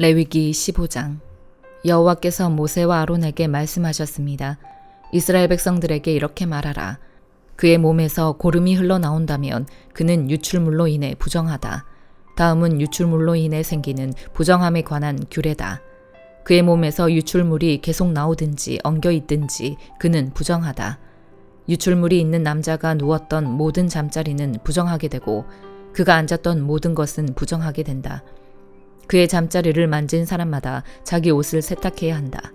레위기 15장. 여호와께서 모세와 아론에게 말씀하셨습니다. 이스라엘 백성들에게 이렇게 말하라. 그의 몸에서 고름이 흘러나온다면 그는 유출물로 인해 부정하다. 다음은 유출물로 인해 생기는 부정함에 관한 규례다. 그의 몸에서 유출물이 계속 나오든지 엉겨 있든지 그는 부정하다. 유출물이 있는 남자가 누웠던 모든 잠자리는 부정하게 되고 그가 앉았던 모든 것은 부정하게 된다. 그의 잠자리를 만진 사람마다 자기 옷을 세탁해야 한다.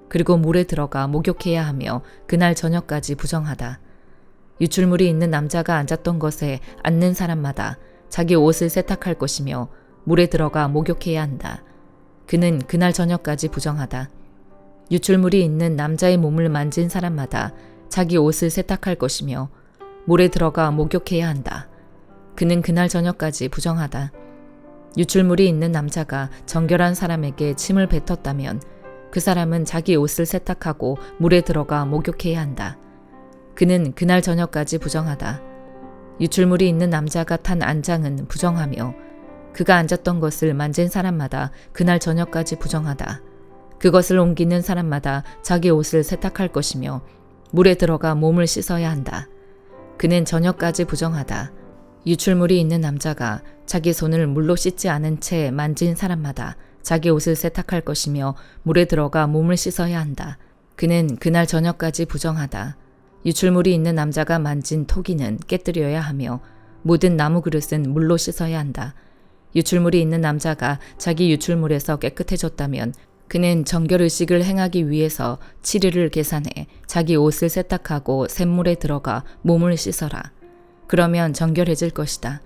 그리고 물에 들어가 목욕해야 하며 그날 저녁까지 부정하다. 유출물이 있는 남자가 앉았던 것에 앉는 사람마다 자기 옷을 세탁할 것이며 물에 들어가 목욕해야 한다. 그는 그날 저녁까지 부정하다. 유출물이 있는 남자의 몸을 만진 사람마다 자기 옷을 세탁할 것이며 물에 들어가 목욕해야 한다. 그는 그날 저녁까지 부정하다. 유출물이 있는 남자가 정결한 사람에게 침을 뱉었다면 그 사람은 자기 옷을 세탁하고 물에 들어가 목욕해야 한다. 그는 그날 저녁까지 부정하다. 유출물이 있는 남자가 탄 안장은 부정하며 그가 앉았던 것을 만진 사람마다 그날 저녁까지 부정하다. 그것을 옮기는 사람마다 자기 옷을 세탁할 것이며 물에 들어가 몸을 씻어야 한다. 그는 저녁까지 부정하다. 유출물이 있는 남자가 자기 손을 물로 씻지 않은 채 만진 사람마다 자기 옷을 세탁할 것이며 물에 들어가 몸을 씻어야 한다. 그는 그날 저녁까지 부정하다. 유출물이 있는 남자가 만진 토기는 깨뜨려야 하며 모든 나무 그릇은 물로 씻어야 한다. 유출물이 있는 남자가 자기 유출물에서 깨끗해졌다면 그는 정결의식을 행하기 위해서 7일을 계산해 자기 옷을 세탁하고 샘물에 들어가 몸을 씻어라. 그러면 정결해질 것이다.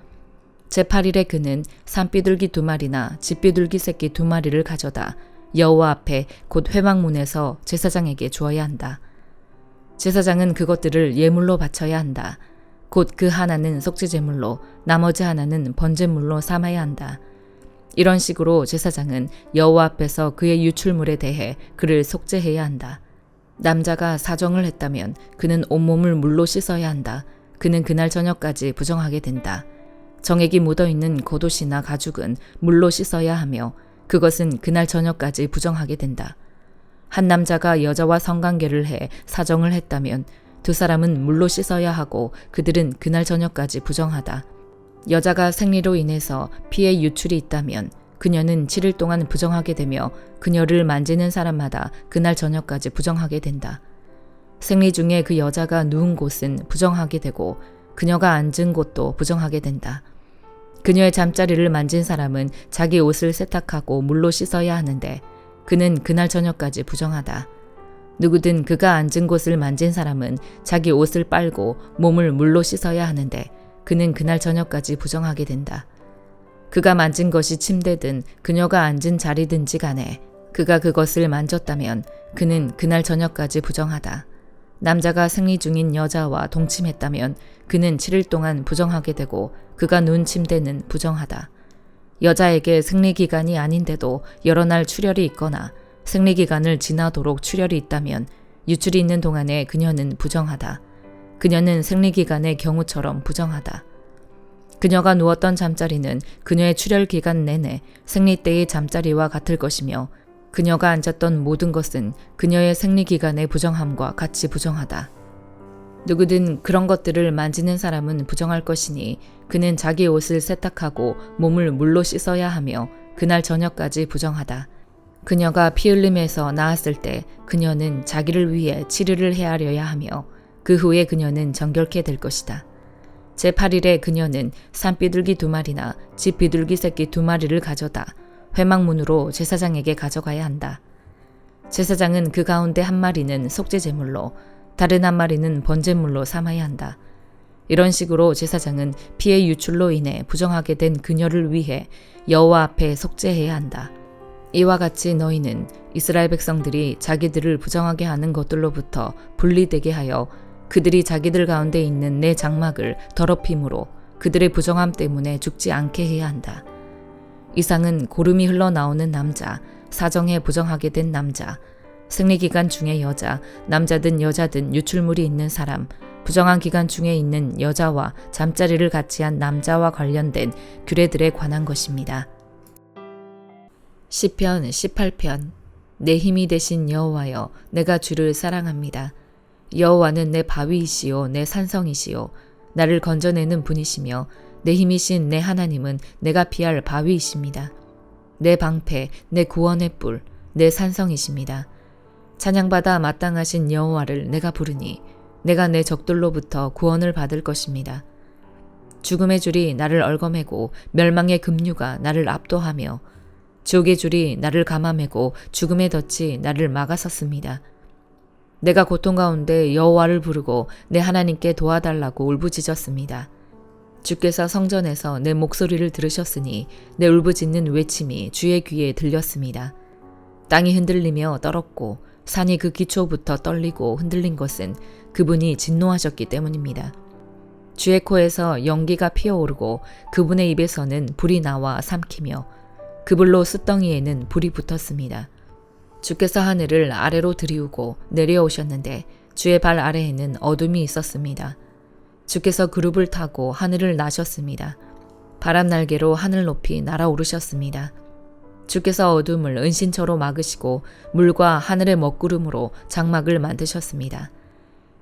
제8일에 그는 산비둘기 2마리나 집비둘기 새끼 2마리를 가져다 여호와 앞에 곧 회막문에서 제사장에게 주어야 한다. 제사장은 그것들을 예물로 바쳐야 한다. 곧 그 하나는 속죄제물로 나머지 하나는 번제물로 삼아야 한다. 이런 식으로 제사장은 여호와 앞에서 그의 유출물에 대해 그를 속죄해야 한다. 남자가 사정을 했다면 그는 온몸을 물로 씻어야 한다. 그는 그날 저녁까지 부정하게 된다. 정액이 묻어있는 겉옷이나 가죽은 물로 씻어야 하며 그것은 그날 저녁까지 부정하게 된다. 한 남자가 여자와 성관계를 해 사정을 했다면 두 사람은 물로 씻어야 하고 그들은 그날 저녁까지 부정하다. 여자가 생리로 인해서 피의 유출이 있다면 그녀는 7일 동안 부정하게 되며 그녀를 만지는 사람마다 그날 저녁까지 부정하게 된다. 생리 중에 그 여자가 누운 곳은 부정하게 되고 그녀가 앉은 곳도 부정하게 된다. 그녀의 잠자리를 만진 사람은 자기 옷을 세탁하고 물로 씻어야 하는데 그는 그날 저녁까지 부정하다. 누구든 그가 앉은 곳을 만진 사람은 자기 옷을 빨고 몸을 물로 씻어야 하는데 그는 그날 저녁까지 부정하게 된다. 그가 만진 것이 침대든 그녀가 앉은 자리든지 간에 그가 그것을 만졌다면 그는 그날 저녁까지 부정하다. 남자가 생리 중인 여자와 동침했다면 그는 7일 동안 부정하게 되고 그가 누운 침대는 부정하다. 여자에게 생리기간이 아닌데도 여러 날 출혈이 있거나 생리기간을 지나도록 출혈이 있다면 유출이 있는 동안에 그녀는 부정하다. 그녀는 생리기간의 경우처럼 부정하다. 그녀가 누웠던 잠자리는 그녀의 출혈 기간 내내 생리 때의 잠자리와 같을 것이며 그녀가 앉았던 모든 것은 그녀의 생리기간의 부정함과 같이 부정하다. 누구든 그런 것들을 만지는 사람은 부정할 것이니 그는 자기 옷을 세탁하고 몸을 물로 씻어야 하며 그날 저녁까지 부정하다. 그녀가 피 흘림에서 나았을 때 그녀는 자기를 위해 7일을 헤아려야 하며 그 후에 그녀는 정결케 될 것이다. 제8일에 그녀는 산비둘기 2마리나 집비둘기 새끼 2마리를 가져다 회막문으로 제사장에게 가져가야 한다. 제사장은 그 가운데 한 마리는 속죄제물로 다른 한 마리는 번제물로 삼아야 한다. 이런 식으로 제사장은 피의 유출로 인해 부정하게 된 그녀를 위해 여호와 앞에 속죄해야 한다. 이와 같이 너희는 이스라엘 백성들이 자기들을 부정하게 하는 것들로부터 분리되게 하여 그들이 자기들 가운데 있는 내 장막을 더럽힘으로 그들의 부정함 때문에 죽지 않게 해야 한다. 이상은 고름이 흘러나오는 남자, 사정에 부정하게 된 남자, 생리기간 중의 여자, 남자든 여자든 유출물이 있는 사람, 부정한 기간 중에 있는 여자와 잠자리를 같이 한 남자와 관련된 규례들에 관한 것입니다. 시편 18편. 내 힘이 되신 여호와여, 내가 주를 사랑합니다. 여호와는 내 바위이시요 내 산성이시요 나를 건져내는 분이시며 내 힘이신 내 하나님은 내가 피할 바위이십니다. 내 방패, 내 구원의 뿔, 내 산성이십니다. 찬양받아 마땅하신 여호와를 내가 부르니 내가 내 적들로부터 구원을 받을 것입니다. 죽음의 줄이 나를 얽어매고 멸망의 급류가 나를 압도하며 지옥의 줄이 나를 감아매고 죽음의 덫이 나를 막아섰습니다. 내가 고통 가운데 여호와를 부르고 내 하나님께 도와달라고 울부짖었습니다. 주께서 성전에서 내 목소리를 들으셨으니 내 울부짖는 외침이 주의 귀에 들렸습니다. 땅이 흔들리며 떨었고 산이 그 기초부터 떨리고 흔들린 것은 그분이 진노하셨기 때문입니다. 주의 코에서 연기가 피어오르고 그분의 입에서는 불이 나와 삼키며 그 불로 숯덩이에는 불이 붙었습니다. 주께서 하늘을 아래로 들이우고 내려오셨는데 주의 발 아래에는 어둠이 있었습니다. 주께서 그룹을 타고 하늘을 나셨습니다. 바람 날개로 하늘 높이 날아오르셨습니다. 주께서 어둠을 은신처로 막으시고 물과 하늘의 먹구름으로 장막을 만드셨습니다.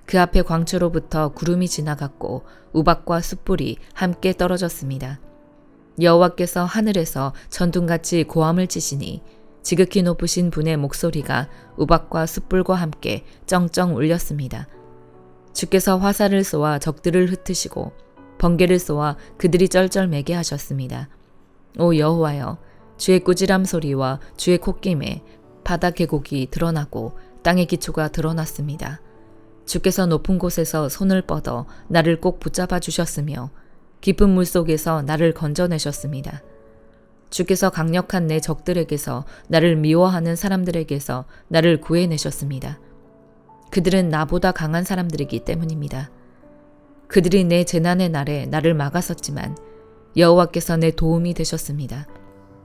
그 앞에 광초로부터 구름이 지나갔고 우박과 숯불이 함께 떨어졌습니다. 여호와께서 하늘에서 전둥같이 고함을 치시니 지극히 높으신 분의 목소리가 우박과 숯불과 함께 쩡쩡 울렸습니다. 주께서 화살을 쏘아 적들을 흩으시고 번개를 쏘아 그들이 쩔쩔매게 하셨습니다. 오 여호와여, 주의 꾸지람 소리와 주의 콧김에 바다 계곡이 드러나고 땅의 기초가 드러났습니다. 주께서 높은 곳에서 손을 뻗어 나를 꼭 붙잡아 주셨으며 깊은 물속에서 나를 건져내셨습니다. 주께서 강력한 내 적들에게서 나를 미워하는 사람들에게서 나를 구해내셨습니다. 그들은 나보다 강한 사람들이기 때문입니다. 그들이 내 재난의 날에 나를 막았었지만 여호와께서 내 도움이 되셨습니다.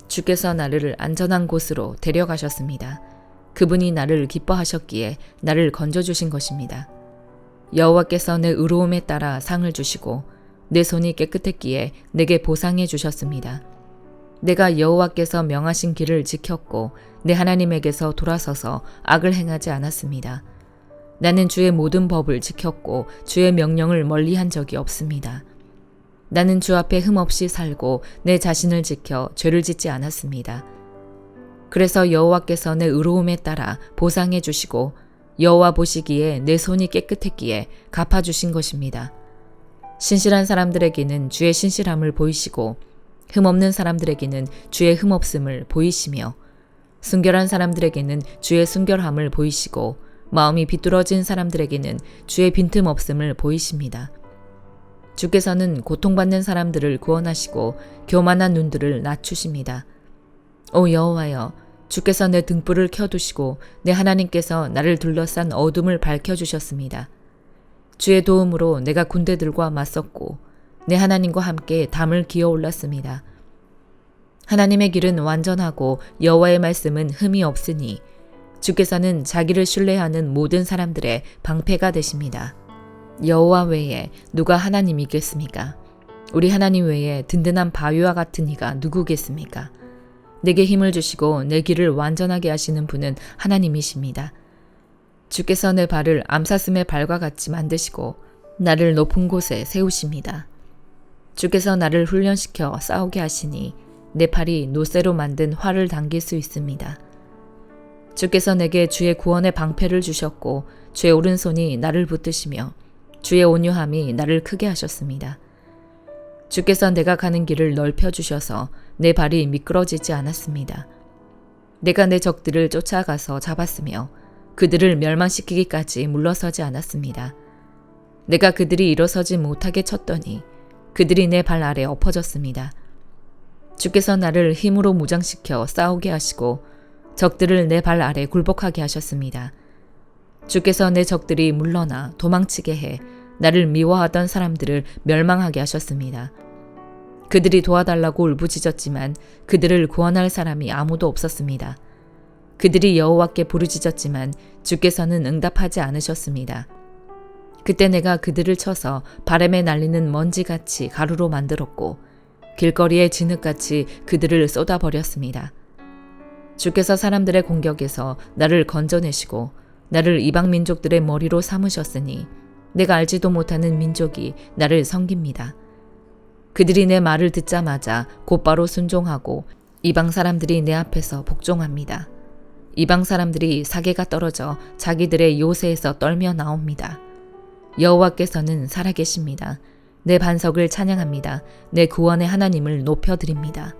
주께서 나를 안전한 곳으로 데려가셨습니다. 그분이 나를 기뻐하셨기에 나를 건져주신 것입니다. 여호와께서 내 의로움에 따라 상을 주시고 내 손이 깨끗했기에 내게 보상해 주셨습니다. 내가 여호와께서 명하신 길을 지켰고 내 하나님에게서 돌아서서 악을 행하지 않았습니다. 나는 주의 모든 법을 지켰고 주의 명령을 멀리한 적이 없습니다. 나는 주 앞에 흠없이 살고 내 자신을 지켜 죄를 짓지 않았습니다. 그래서 여호와께서 내 의로움에 따라 보상해 주시고 여호와 보시기에 내 손이 깨끗했기에 갚아주신 것입니다. 신실한 사람들에게는 주의 신실함을 보이시고 흠없는 사람들에게는 주의 흠없음을 보이시며 순결한 사람들에게는 주의 순결함을 보이시고 마음이 비뚤어진 사람들에게는 주의 빈틈없음을 보이십니다. 주께서는 고통받는 사람들을 구원하시고 교만한 눈들을 낮추십니다. 오 여호와여, 주께서 내 등불을 켜두시고 내 하나님께서 나를 둘러싼 어둠을 밝혀주셨습니다. 주의 도움으로 내가 군대들과 맞섰고 내 하나님과 함께 담을 기어 올랐습니다. 하나님의 길은 완전하고 여호와의 말씀은 흠이 없으니 주께서는 자기를 신뢰하는 모든 사람들의 방패가 되십니다. 여호와 외에 누가 하나님이겠습니까? 우리 하나님 외에 든든한 바위와 같은 이가 누구겠습니까? 내게 힘을 주시고 내 길을 완전하게 하시는 분은 하나님이십니다. 주께서 내 발을 암사슴의 발과 같이 만드시고 나를 높은 곳에 세우십니다. 주께서 나를 훈련시켜 싸우게 하시니 내 팔이 노쇠로 만든 활을 당길 수 있습니다. 주께서 내게 주의 구원의 방패를 주셨고 주의 오른손이 나를 붙드시며 주의 온유함이 나를 크게 하셨습니다. 주께서 내가 가는 길을 넓혀주셔서 내 발이 미끄러지지 않았습니다. 내가 내 적들을 쫓아가서 잡았으며 그들을 멸망시키기까지 물러서지 않았습니다. 내가 그들이 일어서지 못하게 쳤더니 그들이 내 발 아래 엎어졌습니다. 주께서 나를 힘으로 무장시켜 싸우게 하시고 적들을 내 발 아래 굴복하게 하셨습니다. 주께서 내 적들이 물러나 도망치게 해 나를 미워하던 사람들을 멸망하게 하셨습니다. 그들이 도와달라고 울부짖었지만 그들을 구원할 사람이 아무도 없었습니다. 그들이 여호와께 부르짖었지만 주께서는 응답하지 않으셨습니다. 그때 내가 그들을 쳐서 바람에 날리는 먼지같이 가루로 만들었고 길거리에 진흙같이 그들을 쏟아버렸습니다. 주께서 사람들의 공격에서 나를 건져내시고 나를 이방 민족들의 머리로 삼으셨으니 내가 알지도 못하는 민족이 나를 섬깁니다. 그들이 내 말을 듣자마자 곧바로 순종하고 이방 사람들이 내 앞에서 복종합니다. 이방 사람들이 사계가 떨어져 자기들의 요새에서 떨며 나옵니다. 여호와께서는 살아계십니다. 내 반석을 찬양합니다. 내 구원의 하나님을 높여드립니다.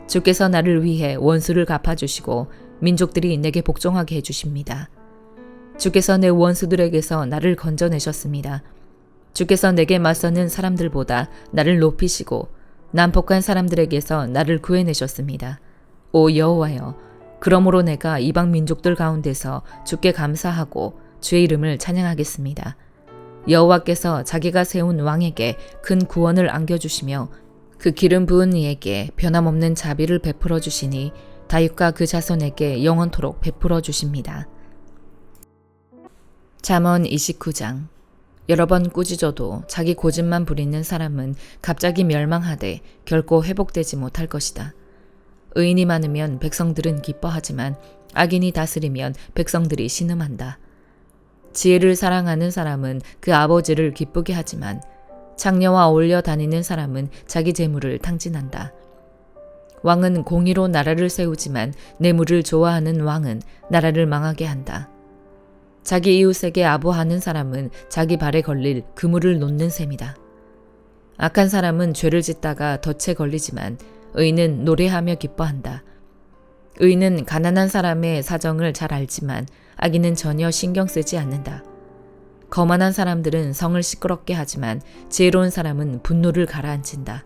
주께서 나를 위해 원수를 갚아주시고 민족들이 내게 복종하게 해주십니다. 주께서 내 원수들에게서 나를 건져내셨습니다. 주께서 내게 맞서는 사람들보다 나를 높이시고 난폭한 사람들에게서 나를 구해내셨습니다. 오 여호와여, 그러므로 내가 이방 민족들 가운데서 주께 감사하고 주의 이름을 찬양하겠습니다. 여호와께서 자기가 세운 왕에게 큰 구원을 안겨주시며 그 기름 부은 이에게 변함없는 자비를 베풀어 주시니 다윗과 그 자손에게 영원토록 베풀어 주십니다. 잠언 29장. 여러 번 꾸짖어도 자기 고집만 부리는 사람은 갑자기 멸망하되 결코 회복되지 못할 것이다. 의인이 많으면 백성들은 기뻐하지만 악인이 다스리면 백성들이 신음한다. 지혜를 사랑하는 사람은 그 아버지를 기쁘게 하지만 장녀와 어울려 다니는 사람은 자기 재물을 탕진한다. 왕은 공의로 나라를 세우지만 뇌물을 좋아하는 왕은 나라를 망하게 한다. 자기 이웃에게 아부하는 사람은 자기 발에 걸릴 그물을 놓는 셈이다. 악한 사람은 죄를 짓다가 덫에 걸리지만 의인은 노래하며 기뻐한다. 의인은 가난한 사람의 사정을 잘 알지만 악인은 전혀 신경 쓰지 않는다. 거만한 사람들은 성을 시끄럽게 하지만 지혜로운 사람은 분노를 가라앉힌다.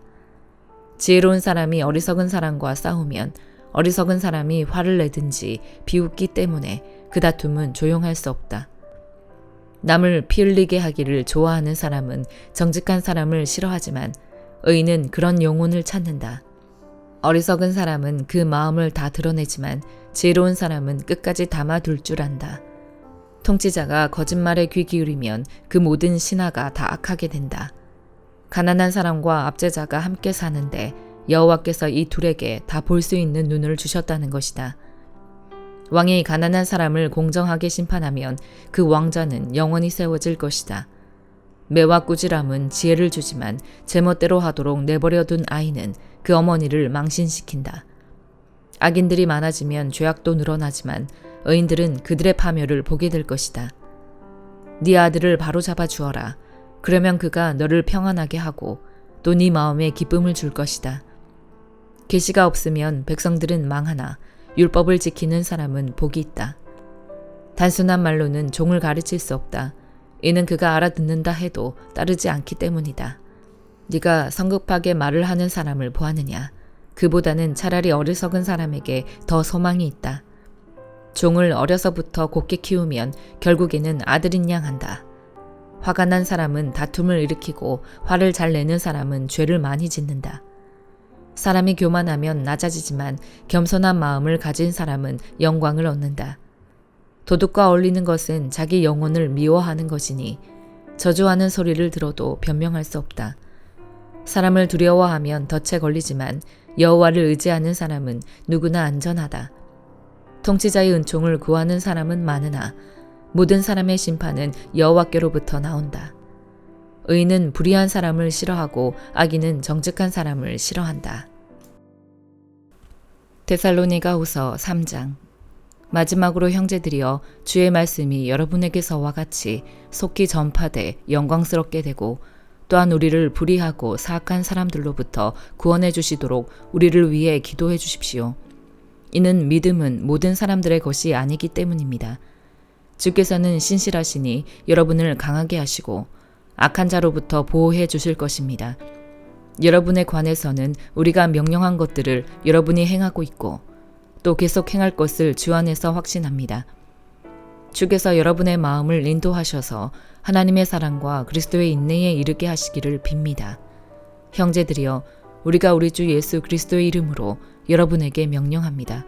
지혜로운 사람이 어리석은 사람과 싸우면 어리석은 사람이 화를 내든지 비웃기 때문에 그 다툼은 조용할 수 없다. 남을 피 흘리게 하기를 좋아하는 사람은 정직한 사람을 싫어하지만 의인은 그런 영혼을 찾는다. 어리석은 사람은 그 마음을 다 드러내지만 지혜로운 사람은 끝까지 담아둘 줄 안다. 통치자가 거짓말에 귀 기울이면 그 모든 신하가 다 악하게 된다. 가난한 사람과 압제자가 함께 사는데 여호와께서 이 둘에게 다 볼 수 있는 눈을 주셨다는 것이다. 왕이 가난한 사람을 공정하게 심판하면 그 왕자는 영원히 세워질 것이다. 매와 꾸지람은 지혜를 주지만 제멋대로 하도록 내버려둔 아이는 그 어머니를 망신시킨다. 악인들이 많아지면 죄악도 늘어나지만 의인들은 그들의 파멸을 보게 될 것이다. 네 아들을 바로잡아 주어라. 그러면 그가 너를 평안하게 하고 또 네 마음에 기쁨을 줄 것이다. 계시가 없으면 백성들은 망하나 율법을 지키는 사람은 복이 있다. 단순한 말로는 종을 가르칠 수 없다. 이는 그가 알아듣는다 해도 따르지 않기 때문이다. 네가 성급하게 말을 하는 사람을 보았느냐? 그보다는 차라리 어리석은 사람에게 더 소망이 있다. 종을 어려서부터 곱게 키우면 결국에는 아들인 양 한다. 화가 난 사람은 다툼을 일으키고 화를 잘 내는 사람은 죄를 많이 짓는다. 사람이 교만하면 낮아지지만 겸손한 마음을 가진 사람은 영광을 얻는다. 도둑과 어울리는 것은 자기 영혼을 미워하는 것이니 저주하는 소리를 들어도 변명할 수 없다. 사람을 두려워하면 덫에 걸리지만 여호와를 의지하는 사람은 누구나 안전하다. 통치자의 은총을 구하는 사람은 많으나 모든 사람의 심판은 여호와께로부터 나온다. 의인은 불의한 사람을 싫어하고 악인은 정직한 사람을 싫어한다. 데살로니가후서 3장. 마지막으로 형제들이여, 주의 말씀이 여러분에게서와 같이 속히 전파돼 영광스럽게 되고 또한 우리를 불의하고 사악한 사람들로부터 구원해 주시도록 우리를 위해 기도해 주십시오. 이는 믿음은 모든 사람들의 것이 아니기 때문입니다. 주께서는 신실하시니 여러분을 강하게 하시고 악한 자로부터 보호해 주실 것입니다. 여러분에 관해서는 우리가 명령한 것들을 여러분이 행하고 있고 또 계속 행할 것을 주 안에서 확신합니다. 주께서 여러분의 마음을 인도하셔서 하나님의 사랑과 그리스도의 인내에 이르게 하시기를 빕니다. 형제들이여, 우리가 우리 주 예수 그리스도의 이름으로 여러분에게 명령합니다.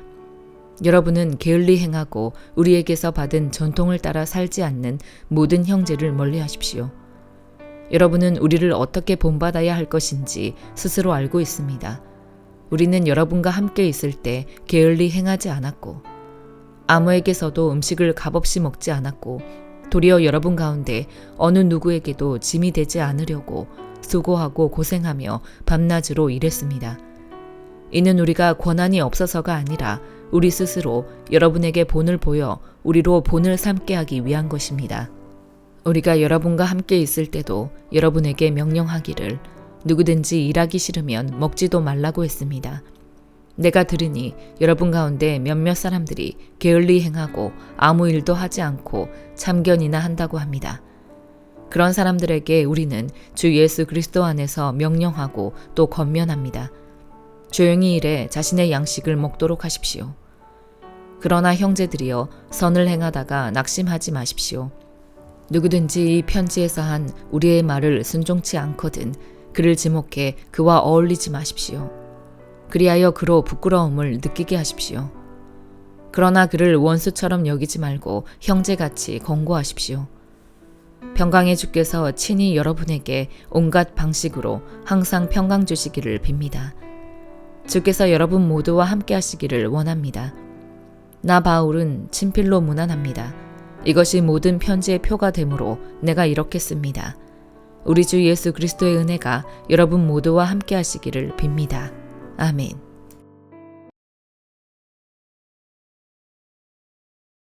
여러분은 게을리 행하고 우리에게서 받은 전통을 따라 살지 않는 모든 형제를 멀리하십시오. 여러분은 우리를 어떻게 본받아야 할 것인지 스스로 알고 있습니다. 우리는 여러분과 함께 있을 때 게을리 행하지 않았고 아무에게서도 음식을 값없이 먹지 않았고 도리어 여러분 가운데 어느 누구에게도 짐이 되지 않으려고 수고하고 고생하며 밤낮으로 일했습니다. 이는 우리가 권한이 없어서가 아니라 우리 스스로 여러분에게 본을 보여 우리로 본을 삼게 하기 위한 것입니다. 우리가 여러분과 함께 있을 때도 여러분에게 명령하기를 누구든지 일하기 싫으면 먹지도 말라고 했습니다. 내가 들으니 여러분 가운데 몇몇 사람들이 게을리 행하고 아무 일도 하지 않고 참견이나 한다고 합니다. 그런 사람들에게 우리는 주 예수 그리스도 안에서 명령하고 또 권면합니다. 조용히 일해 자신의 양식을 먹도록 하십시오. 그러나 형제들이여 선을 행하다가 낙심하지 마십시오. 누구든지 이 편지에서 한 우리의 말을 순종치 않거든 그를 지목해 그와 어울리지 마십시오. 그리하여 그로 부끄러움을 느끼게 하십시오. 그러나 그를 원수처럼 여기지 말고 형제같이 권고하십시오. 평강의 주께서 친히 여러분에게 온갖 방식으로 항상 평강 주시기를 빕니다. 주께서 여러분 모두와 함께 하시기를 원합니다. 나 바울은 친필로 문안합니다. 이것이 모든 편지의 표가 되므로 내가 이렇게 씁니다. 우리 주 예수 그리스도의 은혜가 여러분 모두와 함께 하시기를 빕니다. 아멘.